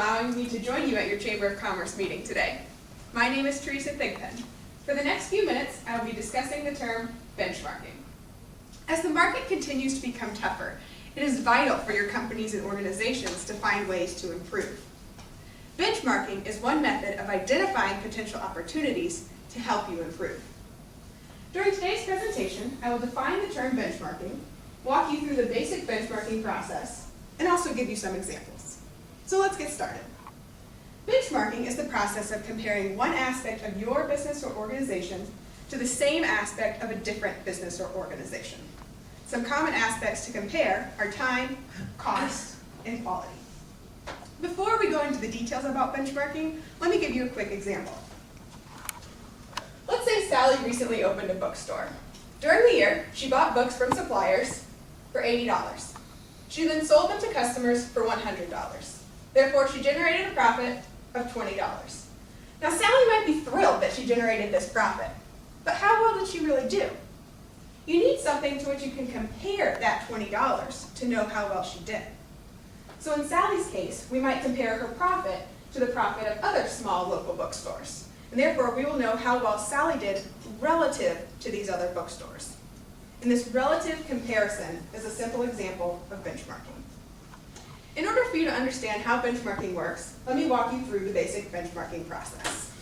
allowing me to join you at your Chamber of Commerce meeting today. My name is Theresa Thigpen. For the next few minutes, I will be discussing the term benchmarking. As the market continues to become tougher, it is vital for your companies and organizations to find ways to improve. Benchmarking is one method of identifying potential opportunities to help you improve. During today's presentation, I will define the term benchmarking, walk you through the basic benchmarking process, and also give you some examples. So let's get started. Benchmarking is the process of comparing one aspect of your business or organization to the same aspect of a different business or organization. Some common aspects to compare are time, cost, and quality. Before we go into the details about benchmarking, let me give you a quick example. Let's say Sally recently opened a bookstore. During the year, she bought books from suppliers for $80. She then sold them to customers for $100. Therefore, she generated a profit of $20. Now, Sally might be thrilled that she generated this profit, but how well did she really do? You need something to which you can compare that $20 to know how well she did. So in Sally's case, we might compare her profit to the profit of other small local bookstores. And therefore, we will know how well Sally did relative to these other bookstores. And this relative comparison is a simple example of benchmarking. In order for you to understand how benchmarking works, let me walk you through the basic benchmarking process.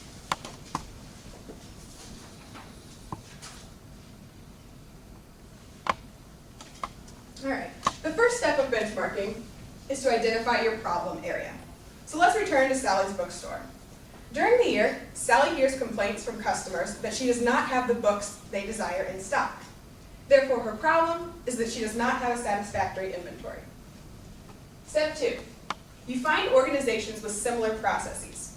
All right, the first step of benchmarking is to identify your problem area. So let's return to Sally's bookstore. During the year, Sally hears complaints from customers that she does not have the books they desire in stock. Therefore, her problem is that she does not have a satisfactory inventory. Step 2, you find organizations with similar processes.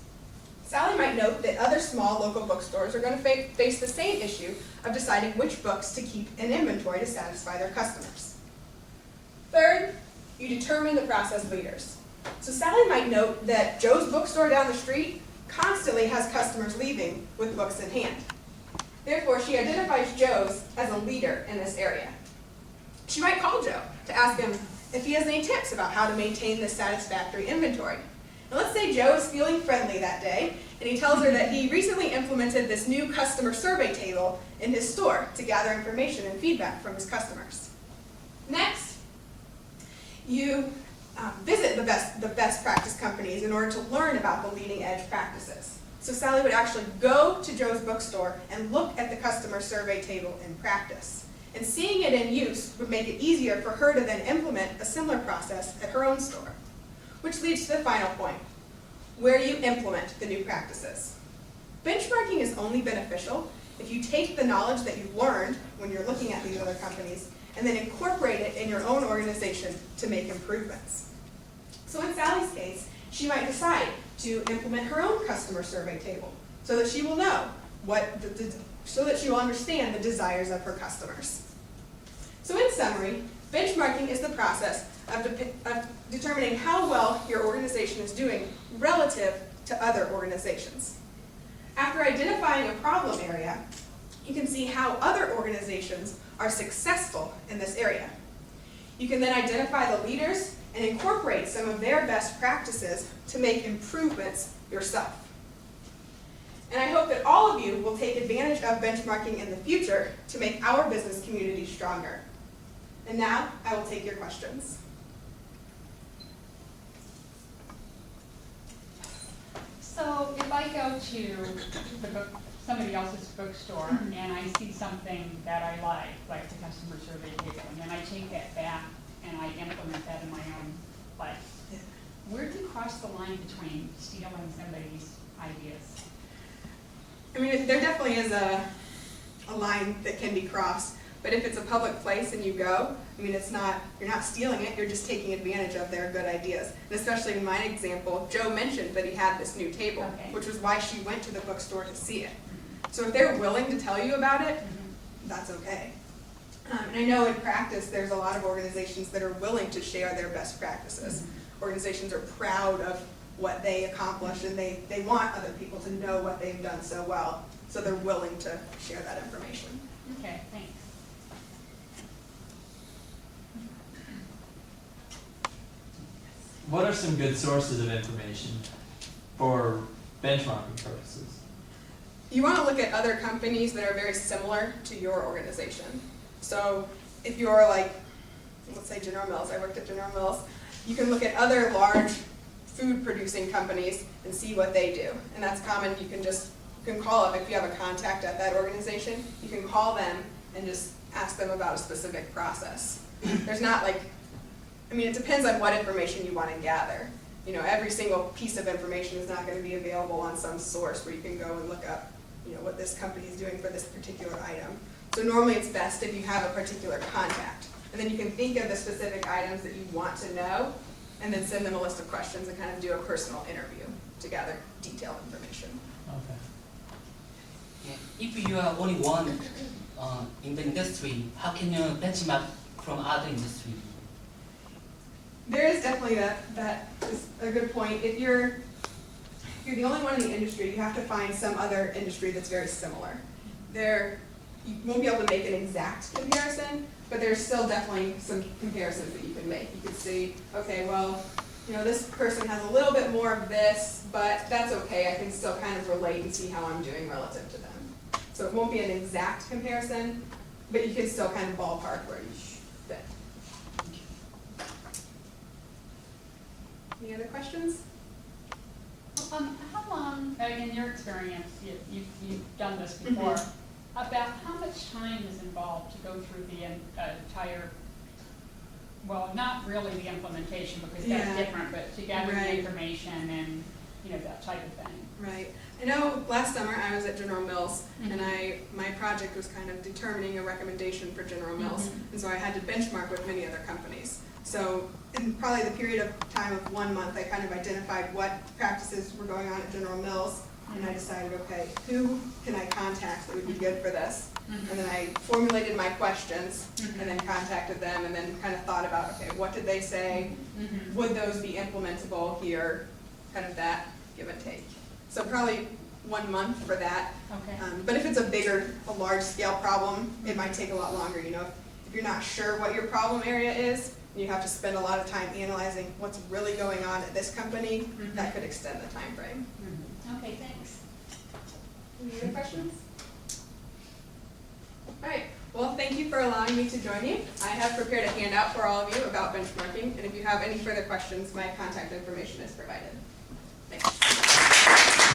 Sally might note that other small local bookstores are going to face the same issue of deciding which books to keep in inventory to satisfy their customers. Third, you determine the process leaders. So Sally might note that Joe's bookstore down the street constantly has customers leaving with books in hand. Therefore, she identifies Joe's as a leader in this area. She might call Joe to ask him if he has any tips about how to maintain this satisfactory inventory. Now, let's say Joe is feeling friendly that day, and he tells her that he recently implemented this new customer survey table in his store to gather information and feedback from his customers. Next, you visit the best practice companies in order to learn about the leading edge practices. So Sally would actually go to Joe's bookstore and look at the customer survey table in practice. And seeing it in use would make it easier for her to then implement a similar process at her own store. Which leads to the final point, where you implement the new practices. Benchmarking is only beneficial if you take the knowledge that you've learned when you're looking at these other companies and then incorporate it in your own organization to make improvements. So in Sally's case, she might decide to implement her own customer survey table so that she will know so that she will understand the desires of her customers. So in summary, benchmarking is the process of determining how well your organization is doing relative to other organizations. After identifying a problem area, you can see how other organizations are successful in this area. You can then identify the leaders and incorporate some of their best practices to make improvements yourself. And I hope that all of you will take advantage of benchmarking in the future to make our business community stronger. And now, I will take your questions. So if I go to somebody else's bookstore and I see something that I like the customer survey table, and then I take that back and I implement that in my own life, where do you cross the line between stealing somebody's ideas? I mean, there definitely is a line that can be crossed, but if it's a public place and you go, I mean, you're not stealing it, you're just taking advantage of their good ideas. And especially in my example, Joe mentioned that he had this new table, which was why she went to the bookstore to see it. So if they're willing to tell you about it, that's okay. And I know in practice, there's a lot of organizations that are willing to share their best practices. Organizations are proud of what they accomplish, and they want other people to know what they've done so well, so they're willing to share that information. Okay, thanks. what are some good sources of information for benchmarking purposes? You want to look at other companies that are very similar to your organization. So if you're like, let's say General Mills, I worked at General Mills, you can look at other large food producing companies and see what they do. And that's common. You can call up if you have a contact at that organization, you can call them and just ask them about a specific process. There's not like, I mean, it depends on what information you want to gather. You know, every single piece of information is not going to be available on some source where you can go and look up, you know, what this company is doing for this particular item. So normally it's best if you have a particular contact. And then you can think of the specific items that you want to know and then send them a list of questions and kind of do a personal interview to gather detailed information. Okay. Yeah. If you are only one in the industry, how can you benchmark from other industries? There is definitely that is a good point. If you're the only one in the industry, you have to find some other industry that's very similar. You won't be able to make an exact comparison, but there's still definitely some comparisons that you can make. You could see, okay, well, you know, this person has a little bit more of this, but that's okay. I can still kind of relate and see how I'm doing relative to them. So it won't be an exact comparison, but you can still kind of ballpark where you fit. Any other questions? How long, in your experience, you've done this before, about how much time is involved to go through the entire, well, not really the implementation because that's different, but to gather the information and, you know, that type of thing? Right. I know last summer I was at General Mills and my project was kind of determining a recommendation for General Mills. And so I had to benchmark with many other companies. So in probably the period of time of 1 month, I kind of identified what practices were going on at General Mills, and I decided, okay, who can I contact that would be good for this? And then I formulated my questions and then contacted them and then kind of thought about, okay, what did they say? Would those be implementable here? Kind of that give and take. So probably 1 month for that. Okay. But if it's a large scale problem, it might take a lot longer. You know, if you're not sure what your problem area is, you have to spend a lot of time analyzing what's really going on at this company, that could extend the time frame. Okay, thanks. Any other questions? All right, well, thank you for allowing me to join you. I have prepared a handout for all of you about benchmarking, and if you have any further questions, my contact information is provided.